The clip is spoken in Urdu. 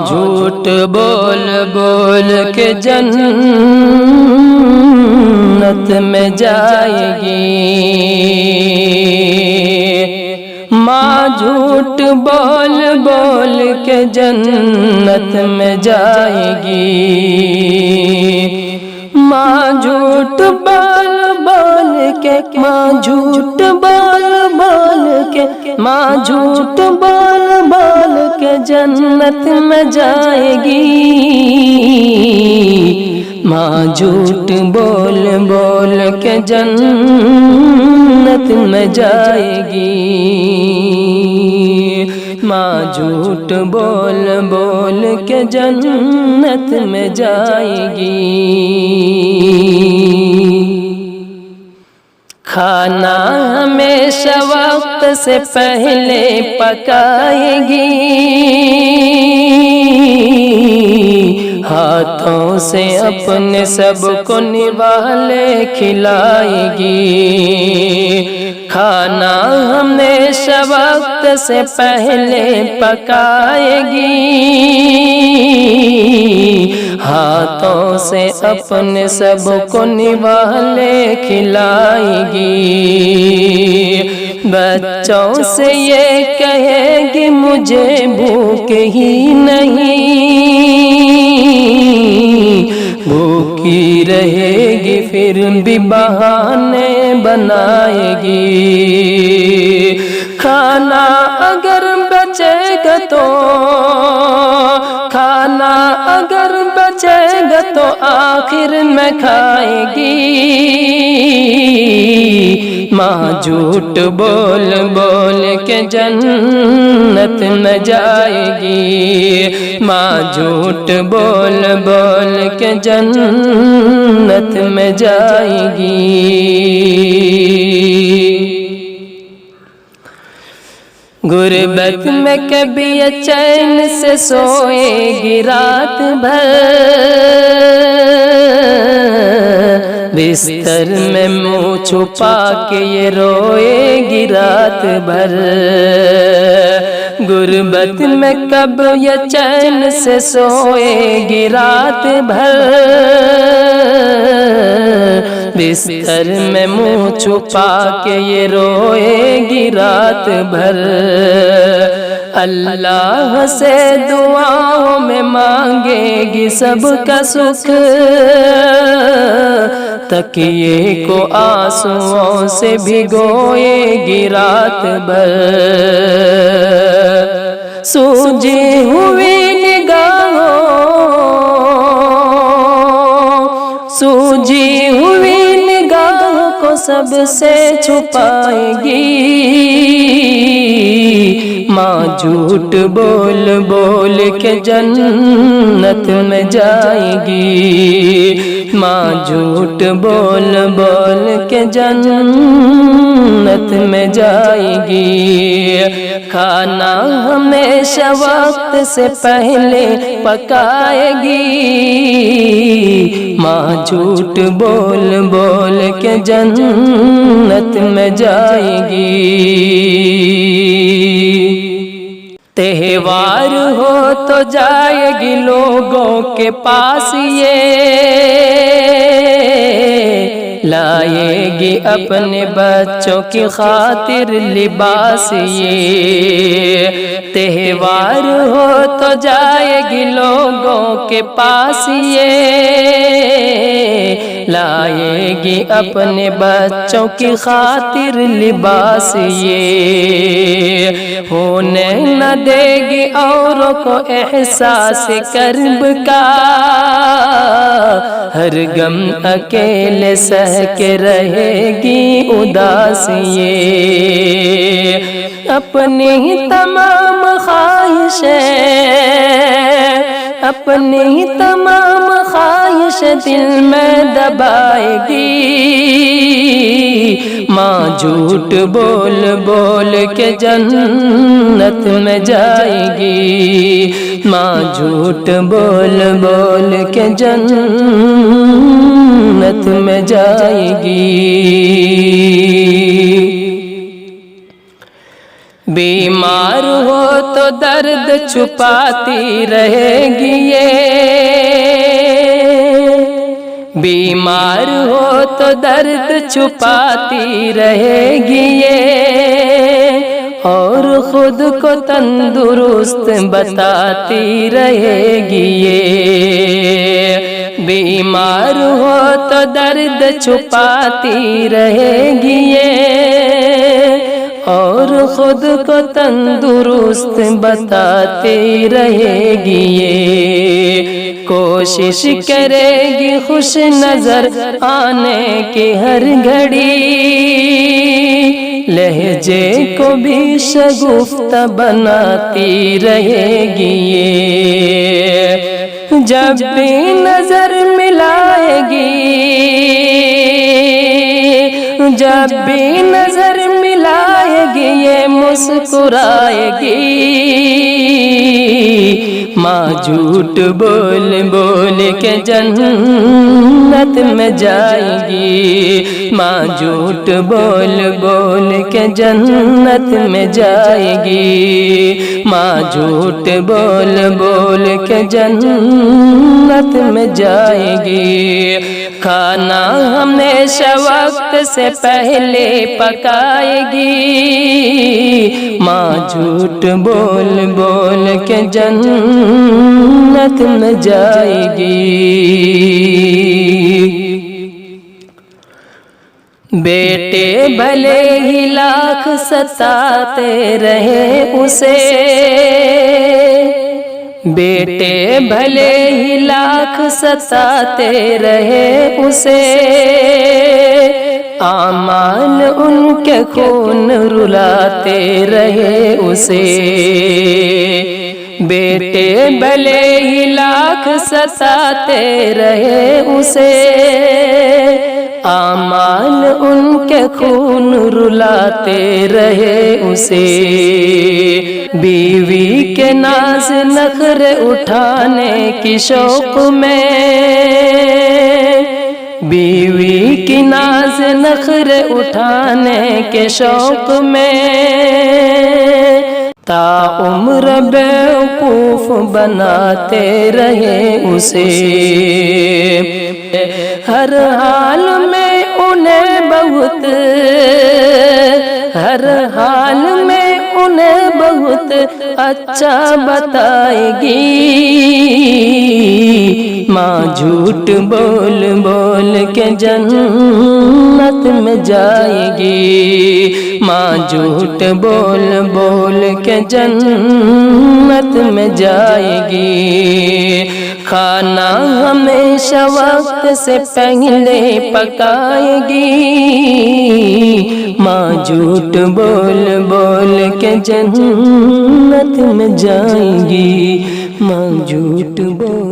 جھوٹ بول بول کے جنت میں جائے گی، ماں جھوٹ بول بول کے جنت میں جائے گی، ماں جھوٹ بول بول کے، ماں جھوٹ بول بول کے، ماں جھوٹ بول بول کے جنت میں جائے گی، ماں جھوٹ بول بول کے جنت میں جائے گی، ماں جھوٹ بول بول کے جنت میں جائے گی۔ کھانا ہمیشہ وقت سے پہلے پکائے گی، ہاتھوں سے اپنے سب کو نوالے کھلائے گی، کھانا ہمیشہ وقت سے پہلے پکائے گی، ہاتھوں سے اپنے سب کو نوالے کھلائے گی، بچوں سے یہ کہے گی مجھے بھوک ہی نہیں، بھوکی رہے گی پھر بھی بہانے بنائے گی، کھانا اگر بچے گا تو، کھانا اگر بچے گا تو آخر میں کھائے گی، ماں جھوٹ بول بول کے جنت میں جائے گی، ماں جھوٹ بول بول کے جنت میں جائے گی۔ غربت میں کبھی چین سے سوئے گی رات بھر، بستر میں منہ چھپا کے یہ روئے گی رات بھر، غربت میں کب یہ چین سے سوئے گی رات بھر، بستر میں منہ چھپا کے یہ روئے گی رات بھر، اللہ سے دعاؤں میں مانگے گی سب کا سکھ، تکیے کو آنسوؤں سے بھگوئے گی رات بھر، سوجی ہوئی نگاہوں، سوجی ہوئی نگاہوں کو سب سے چھپائے گی، ماں جھوٹ بول بول کے جنت میں جائے گی، ماں جھوٹ بول بول کے جنت میں جائے گی، کھانا ہمیشہ وقت سے پہلے پکائے گی، ماں جھوٹ بول بول کے جنت میں جائے گی۔ تہوار ہو تو جائے گی لوگوں کے پاس یہ، لائے گی اپنے بچوں کی خاطر لباس یہ، تہوار ہو تو جائے گی لوگوں کے پاس یہ، لائے گی اپنے بچوں کی خاطر لباس یہ، ہونے نہ دے گی اوروں کو احساس کرب کا، ہر غم اکیلے سہ کے رہے گی اداس یہ، اپنی ہی تمام خواہشیں، اپنی ہی تمام خواہش دل میں دبائے گی، ماں جھوٹ بول بول کے جنت میں جائے گی، ماں جھوٹ بول بول کے جنت میں جائے گی۔ بیمار ہو تو درد چھپاتی رہے گی یہ، بیمار ہو تو درد چھپاتی رہے گی یہ، اور خود کو تندرست بتاتی رہے گی یہ، بیمار ہو تو درد چھپاتی رہے گی یہ، اور خود کو تندرست بتاتی رہے گی یہ، کوشش کرے گی خوش نظر آنے کی ہر گھڑی، لہجے کو بھی شگفتہ بناتی رہے گی یہ، جب بھی نظر ملائے گی، جب بھی نظر ملائے گی یہ مسکرائے گی، ماں جھوٹ بول بول کے جنت میں جائے گی، ماں جھوٹ بول بول کے جنت میں جائے گی، ماں جھوٹ بول بول کے جنت میں جائے گی، کھانا ہمیشہ وقت سے پہلے پکائے گی، ماں جھوٹ بول بول کے جنت میں جائے گی، بیٹے بھلے ہی لاکھ ستاتے رہے اسے، بیٹے بھلے ہی لاکھ ستاتے رہے اسے، اعمال ان کے خون رلاتے رہے اسے، بیٹے بھلے ہی لاکھ ستاتے رہے اسے، اعمال ان کے خون رلاتے رہے اسے، بیوی کے ناز نخرے اٹھانے کی شوق میں، بیوی کی ناز نخرے اٹھانے کے شوق میں، تا عمر بیوقوف بناتے رہے اسے، ہر حال میں انہیں بہت، ہر حال میں انہیں بہت اچھا بتائے گی، ماں جھوٹ بول بول کے جنت میں جائے گی، ماں جھوٹ بول بول کے جنت میں جائے گی، کھانا ہمیشہ وقت سے پہلے پکائے گی، ماں جھوٹ بول بول کے جنت میں جائے گی، ماں جھوٹ بول